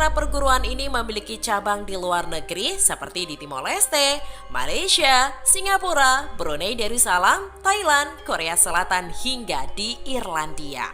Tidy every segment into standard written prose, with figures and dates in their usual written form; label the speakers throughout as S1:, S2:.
S1: karena perguruan ini memiliki cabang di luar negeri seperti di Timor Leste, Malaysia, Singapura, Brunei Darussalam, Thailand, Korea Selatan hingga di Irlandia.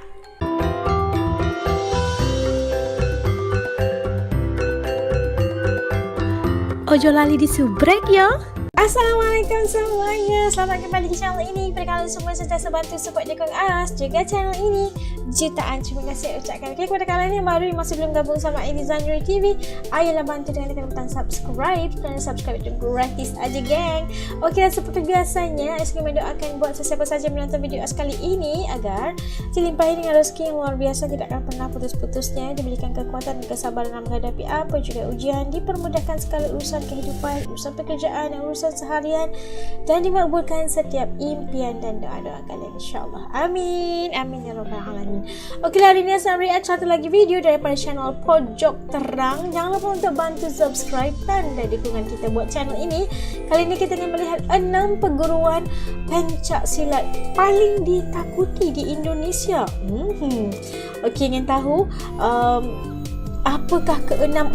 S2: Ojo lali disubrek ya.
S3: Assalamualaikum semuanya, selamat kembali di channel ini. Pada kalian semua sentiasa bantu support Jekong As juga channel ini. Jutaan terima kasih ucapkan kepada kalian yang baru yang masih belum gabung sama Elizandri TV. Ayolah bantu dengan tekan butang subscribe, karena subscribe itu gratis aja geng. Oke, dan seperti biasanya Aska mendoakan buat sesiapa saja menonton video As kali ini agar dilimpahi dengan rezeki yang luar biasa, tidak akan pernah putus-putusnya, diberikan kekuatan dan kesabaran dalam menghadapi apa juga ujian, dipermudahkan segala urusan kehidupan, urusan pekerjaan dan urusan seharian, dan dimakbulkan setiap impian dan doa-doa kalian insyaAllah. Amin, amin ya rabbal alamin. Oke, hari ini saya react satu lagi video daripada channel Pojok Terang. Jangan lupa untuk bantu subscribe dan dukungan kita buat channel ini. Kali ini kita akan melihat 6 perguruan pencak silat paling ditakuti di Indonesia. Oke, ingin tahu apakah ke-6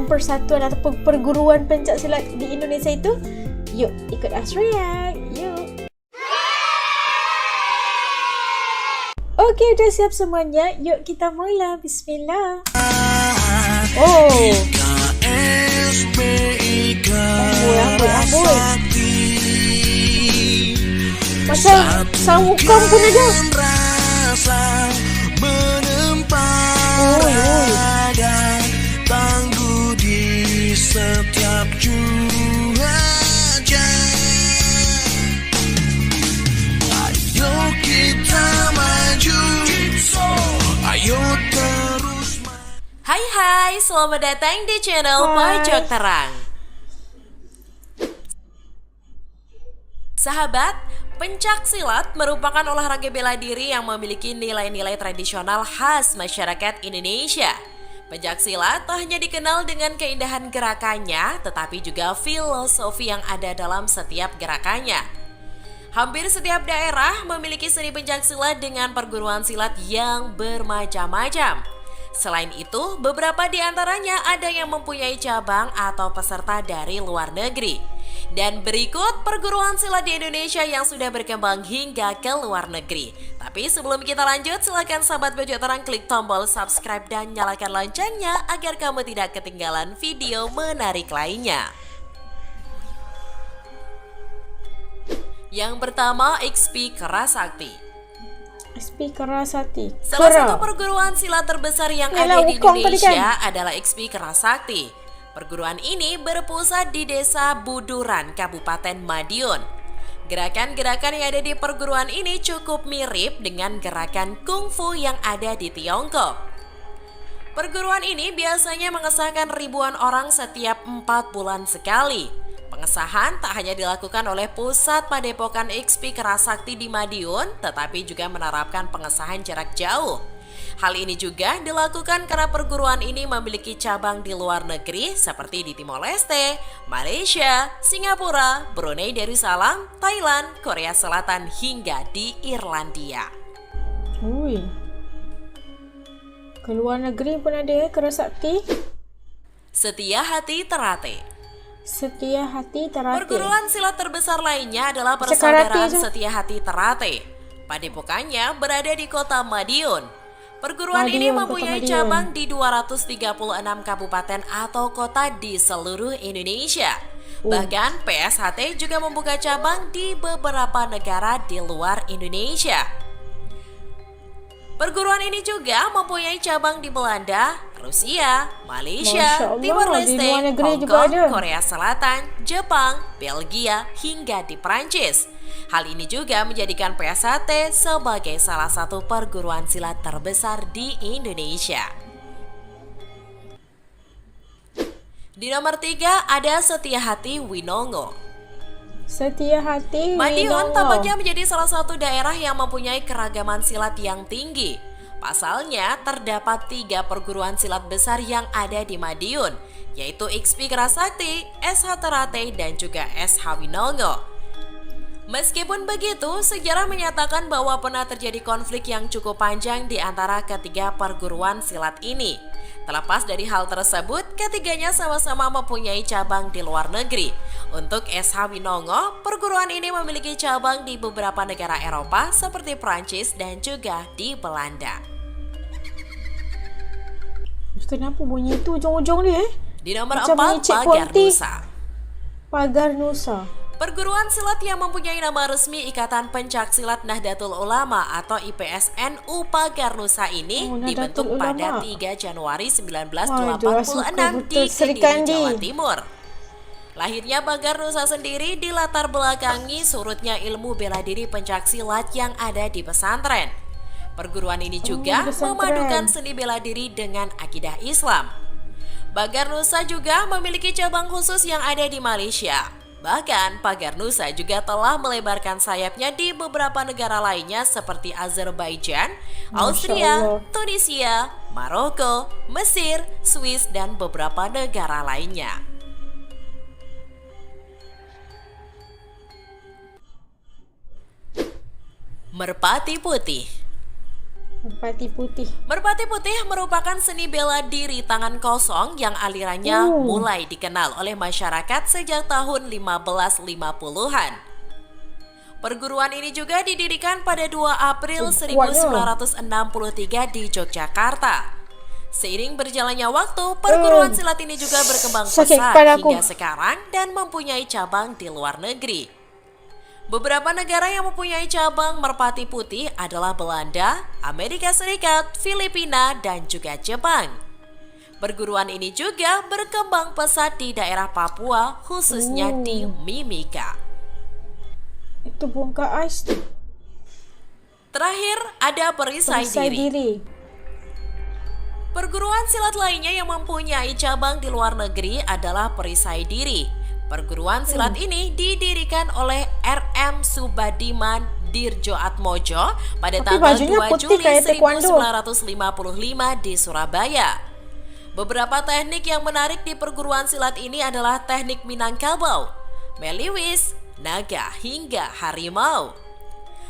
S3: persatuan atau perguruan pencak silat di Indonesia itu? Yuk, ikut As react. Yuk. Oke, udah siap semuanya. Yuk kita mula. Bismillah. Oh. Amboi. Macam sawukam pun ada.
S4: Tangguh di setiap juru aja. Ayo kita maju, ayo terus.
S1: Hai, selamat datang di channel Pojok Terang. Sahabat, pencak silat merupakan olahraga bela diri yang memiliki nilai-nilai tradisional khas masyarakat Indonesia. Pencak silat tak hanya dikenal dengan keindahan gerakannya, tetapi juga filosofi yang ada dalam setiap gerakannya. Hampir setiap daerah memiliki seni pencak silat dengan perguruan silat yang bermacam-macam. Selain itu, beberapa di antaranya ada yang mempunyai cabang atau peserta dari luar negeri. Dan berikut perguruan silat di Indonesia yang sudah berkembang hingga ke luar negeri. Tapi sebelum kita lanjut, silakan sahabat Pojok Terang klik tombol subscribe dan nyalakan loncengnya agar kamu tidak ketinggalan video menarik lainnya. Yang pertama, XP Kerasakti.
S3: XP Kerasakti.
S1: Salah satu perguruan silat terbesar yang ada di Indonesia adalah XP Kerasakti. Perguruan ini berpusat di Desa Buduran, Kabupaten Madiun. Gerakan-gerakan yang ada di perguruan ini cukup mirip dengan gerakan kungfu yang ada di Tiongkok. Perguruan ini biasanya mengesahkan ribuan orang setiap 4 bulan sekali. Pengesahan tak hanya dilakukan oleh Pusat Padepokan XP Kerasakti di Madiun, tetapi juga menerapkan pengesahan jarak jauh. Hal ini juga dilakukan karena perguruan ini memiliki cabang di luar negeri seperti di Timor Leste, Malaysia, Singapura, Brunei Darussalam, Thailand, Korea Selatan hingga di Irlandia.
S3: Ui. Ke luar negeri pun ada Kerasakti.
S1: Setia Hati Terate.
S3: Setia Hati Terate.
S1: Perguruan silat terbesar lainnya adalah Persaudaraan Setia Hati Terate. Padepokannya berada di kota Madiun. Perguruan ini mempunyai cabang di 236 kabupaten atau kota di seluruh Indonesia. Bahkan PSHT juga membuka cabang di beberapa negara di luar Indonesia. Perguruan ini juga mempunyai cabang di Belanda, Rusia, Malaysia, Timor Leste, Hong Kong, Korea Selatan, Jepang, Belgia, hingga di Prancis. Hal ini juga menjadikan PSHT sebagai salah satu perguruan silat terbesar di Indonesia. Di nomor 3 ada Setia Hati Winongo.
S3: Setia Hati
S1: Madiun tampaknya menjadi salah satu daerah yang mempunyai keragaman silat yang tinggi. Pasalnya, terdapat 3 perguruan silat besar yang ada di Madiun, yaitu XP Kerasakti, SH Terate, dan juga SH Winongo. Meskipun begitu, sejarah menyatakan bahwa pernah terjadi konflik yang cukup panjang di antara ketiga perguruan silat ini. Terlepas dari hal tersebut, ketiganya sama-sama mempunyai cabang di luar negeri. Untuk SH Winongo, perguruan ini memiliki cabang di beberapa negara Eropa seperti Prancis dan juga di Belanda.
S3: Kenapa bunyi itu ujung-ujung dia?
S1: Di nomor
S3: Macam
S1: 4,
S3: Encik
S1: Pagar
S3: Ponti.
S1: Nusa.
S3: Pagar Nusa.
S1: Perguruan silat yang mempunyai nama resmi Ikatan Pencak Silat Nahdlatul Ulama atau IPSNU Pagar Nusa ini dibentuk pada 3 Januari 1986 di Kediri, Jawa Timur. Lahirnya Pagar Nusa sendiri dilatar belakangi surutnya ilmu bela diri pencak silat yang ada di pesantren. Perguruan ini juga memadukan seni bela diri dengan akidah Islam. Pagar Nusa juga memiliki cabang khusus yang ada di Malaysia. Bahkan, Pagar Nusa juga telah melebarkan sayapnya di beberapa negara lainnya seperti Azerbaijan, Austria, Tunisia, Maroko, Mesir, Swiss, dan beberapa negara lainnya. Merpati Putih.
S3: Merpati Putih.
S1: Merpati Putih merupakan seni bela diri tangan kosong yang alirannya mulai dikenal oleh masyarakat sejak tahun 1550-an. Perguruan ini juga didirikan pada 2 April 1963 di Yogyakarta. Seiring berjalannya waktu, perguruan silat ini juga berkembang pesat hingga sekarang dan mempunyai cabang di luar negeri. Beberapa negara yang mempunyai cabang Merpati Putih adalah Belanda, Amerika Serikat, Filipina, dan juga Jepang. Perguruan ini juga berkembang pesat di daerah Papua, khususnya di Mimika.
S3: Itu bongkar ais tu.
S1: Terakhir, ada Perisai Diri. Perguruan silat lainnya yang mempunyai cabang di luar negeri adalah Perisai Diri. Perguruan silat ini didirikan oleh RM Subadiman Dirjoatmojo pada tanggal 2 Juli 1955 di Surabaya. Beberapa teknik yang menarik di perguruan silat ini adalah teknik Minangkabau, Meliwis, Naga, hingga Harimau.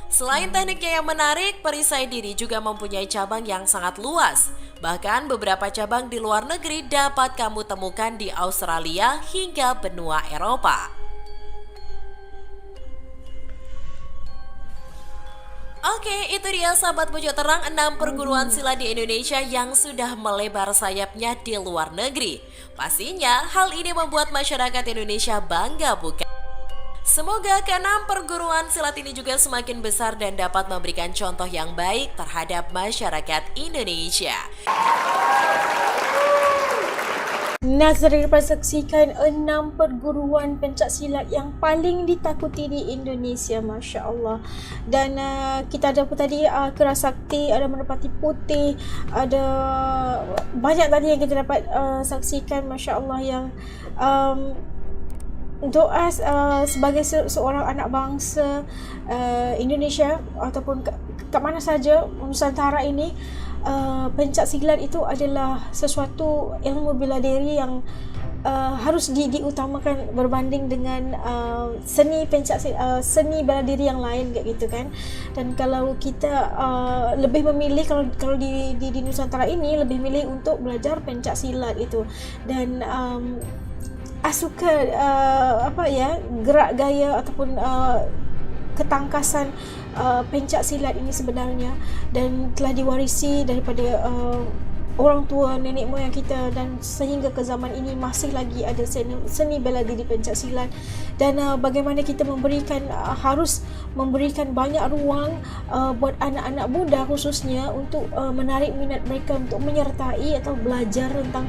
S1: Selain tekniknya yang menarik, Perisai Diri juga mempunyai cabang yang sangat luas. Bahkan beberapa cabang di luar negeri dapat kamu temukan di Australia hingga benua Eropa. Oke, itu dia sahabat Pojok Terang 6 perguruan silat di Indonesia yang sudah melebar sayapnya di luar negeri. Pastinya hal ini membuat masyarakat Indonesia bangga, bukan? Semoga ke-6 perguruan silat ini juga semakin besar dan dapat memberikan contoh yang baik terhadap masyarakat Indonesia.
S3: Nah, sudah dipersaksikan 6 perguruan pencak silat yang paling ditakuti di Indonesia, Masya Allah. Dan kita ada apa tadi, Kerasakti, ada Merpati Putih, ada banyak tadi yang kita dapat saksikan, Masya Allah, yang untuk sebagai seorang anak bangsa Indonesia ataupun kat mana saja Nusantara ini, pencak silat itu adalah sesuatu ilmu bela diri yang harus diutamakan berbanding dengan seni pencak seni bela diri yang lain kayak gitu kan. Dan kalau kita lebih memilih kalau di Nusantara ini lebih milih untuk belajar pencak silat itu, dan suka gerak gaya ataupun ketangkasan pencak silat ini sebenarnya, dan telah diwarisi daripada orang tua nenek moyang kita, dan sehingga ke zaman ini masih lagi ada seni bela diri pencak silat. Dan bagaimana kita harus memberikan banyak ruang buat anak-anak muda khususnya untuk menarik minat mereka untuk menyertai atau belajar tentang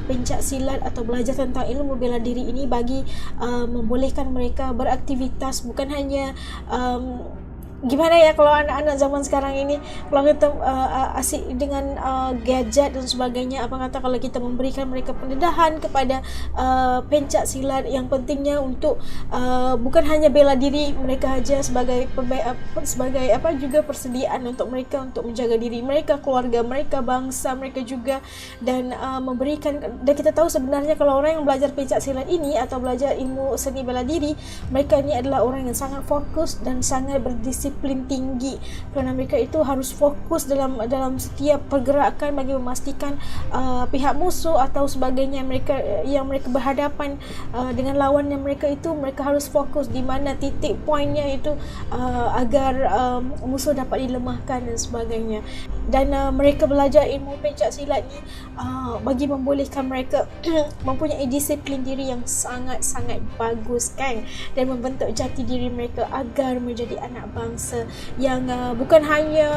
S3: pencak silat atau belajar tentang ilmu bela diri ini, bagi membolehkan mereka beraktivitas bukan hanya gimana ya kalau anak-anak zaman sekarang ini kalau kita asyik dengan gadget dan sebagainya, apa kata kalau kita memberikan mereka pendedahan kepada pencak silat yang pentingnya untuk bukan hanya bela diri mereka aja sebagai juga persediaan untuk mereka untuk menjaga diri mereka, keluarga mereka, bangsa mereka juga, dan memberikan, dan kita tahu sebenarnya kalau orang yang belajar pencak silat ini atau belajar ilmu seni bela diri, mereka ini adalah orang yang sangat fokus dan sangat berdisiplin tinggi, kerana mereka itu harus fokus dalam setiap pergerakan bagi memastikan pihak musuh atau sebagainya yang mereka berhadapan dengan lawan yang mereka itu, mereka harus fokus di mana titik poinnya itu agar musuh dapat dilemahkan dan sebagainya. Dan mereka belajar ilmu pencak silat ni bagi membolehkan mereka mempunyai disiplin diri yang sangat-sangat bagus kan, dan membentuk jati diri mereka agar menjadi anak bangsa yang bukan hanya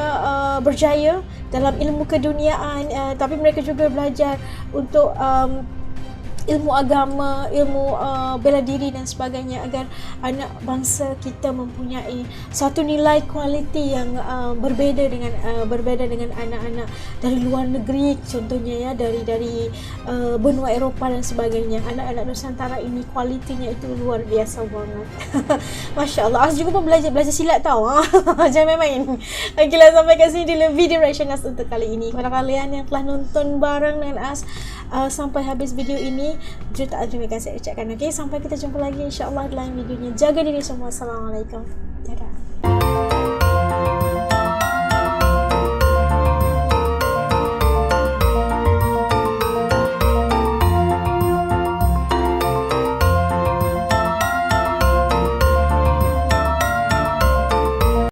S3: berjaya dalam ilmu keduniaan, tapi mereka juga belajar untuk ilmu agama, ilmu bela diri dan sebagainya, agar anak bangsa kita mempunyai satu nilai kualiti yang berbeza dengan anak-anak dari luar negeri, contohnya ya dari benua Eropah dan sebagainya. Anak-anak Nusantara ini kualitinya itu luar biasa banget. Masya Allah. As juga pun belajar silat tau. Jangan main-main. Okeylah, sampai kat sini dulu video reaction As untuk kali ini. Kepada kalian yang telah nonton bareng dengan As sampai habis video ini, jutaan terima kasih ucapkan. Okey, sampai kita jumpa lagi insya-Allah dalam videonya. Jaga diri semua. Assalamualaikum. Dadah.